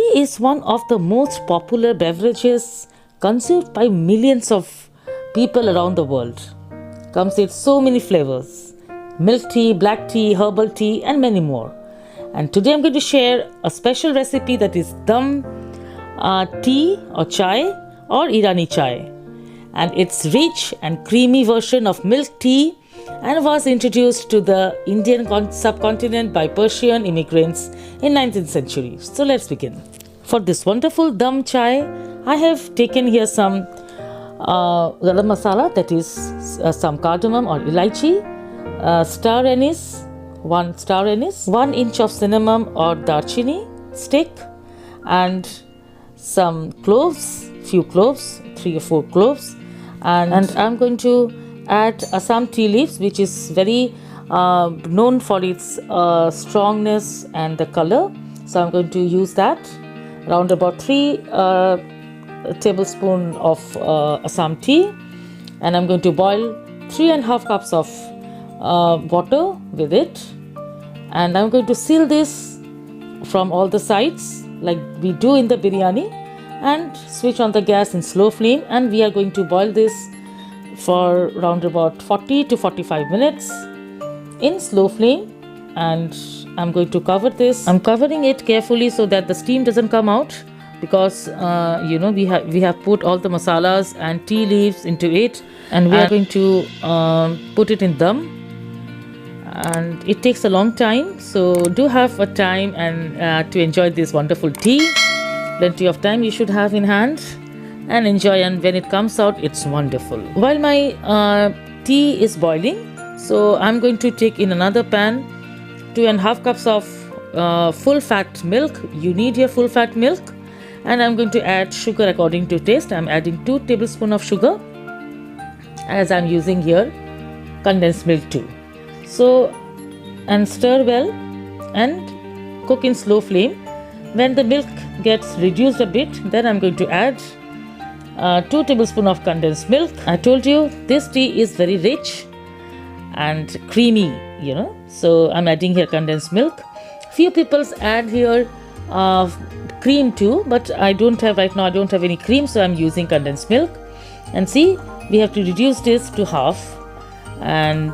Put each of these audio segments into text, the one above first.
Tea is one of the most popular beverages consumed by millions of people around the world. Comes with so many flavors: milk tea, black tea, herbal tea, and many more. And today I'm going to share a special recipe that is dum tea or chai or Irani chai. And it's rich and creamy version of milk tea and was introduced to the Indian subcontinent by Persian immigrants in 19th century. So let's begin. For this wonderful dum chai, I have taken here some garam masala, that is some cardamom or elaichi, star anise, 1 star anise, 1 inch of cinnamon or darchini stick, and some cloves, few cloves, 3 or 4 cloves, and I'm going to add Assam tea leaves, which is very known for its strongness and the color. So I'm going to use that, around about 3 tablespoons of Assam tea, and I'm going to boil 3.5 cups of water with it, and I'm going to seal this from all the sides like we do in the biryani, and switch on the gas in slow flame, and we are going to boil this for around about 40 to 45 minutes in slow flame. And I'm going to cover this. I'm covering it carefully so that the steam doesn't come out, because we have put all the masalas and tea leaves into it, and we are going to put it in dum, and it takes a long time, so do have a time and to enjoy this wonderful tea. Plenty of time you should have in hand and enjoy, and when it comes out, it's wonderful. While my tea is boiling, so I'm going to take in another pan 2.5 cups of full fat milk. You need your full fat milk, and I'm going to add sugar according to taste. I'm adding 2 tablespoons of sugar, as I'm using here condensed milk too. So, and stir well and cook in slow flame. When the milk gets reduced a bit, then I'm going to add 2 tablespoons of condensed milk. I told you this tea is very rich and creamy, so I'm adding here condensed milk. Few people add here cream too, but I don't have right now. I don't have any cream, so I'm using condensed milk. And see, we have to reduce this to half, and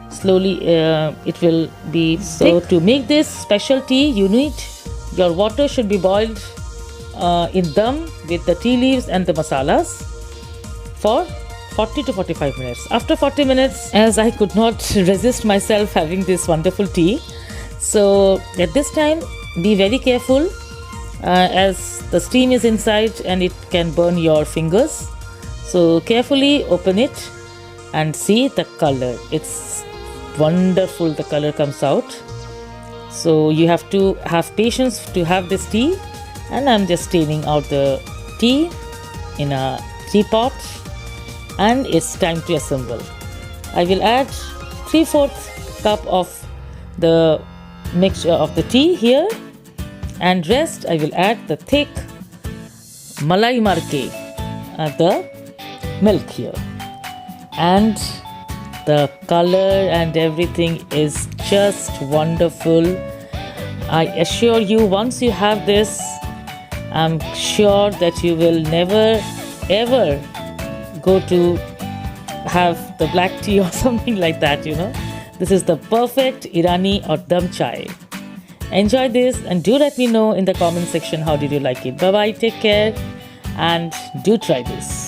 slowly it will be so thick. To make this special tea, you need your water should be boiled in dum with the tea leaves and the masalas for 40 to 45 minutes. After 40 minutes, as I could not resist myself having this wonderful tea, so at this time be very careful, as the steam is inside and it can burn your fingers. So carefully open it and see the color. It's wonderful, the color comes out. So you have to have patience to have this tea, and I'm just staining out the tea in a teapot, and it's time to assemble. I will add 3/4 cup of the mixture of the tea here, and rest I will add the thick malai marke, the milk here, and the color and everything is just wonderful. I assure you, once you have this, I'm sure that you will never ever go to have the black tea or something like that. This is the perfect Irani or dum chai. Enjoy this, and do let me know in the comment section how did you like it. Bye bye, take care, and do try this.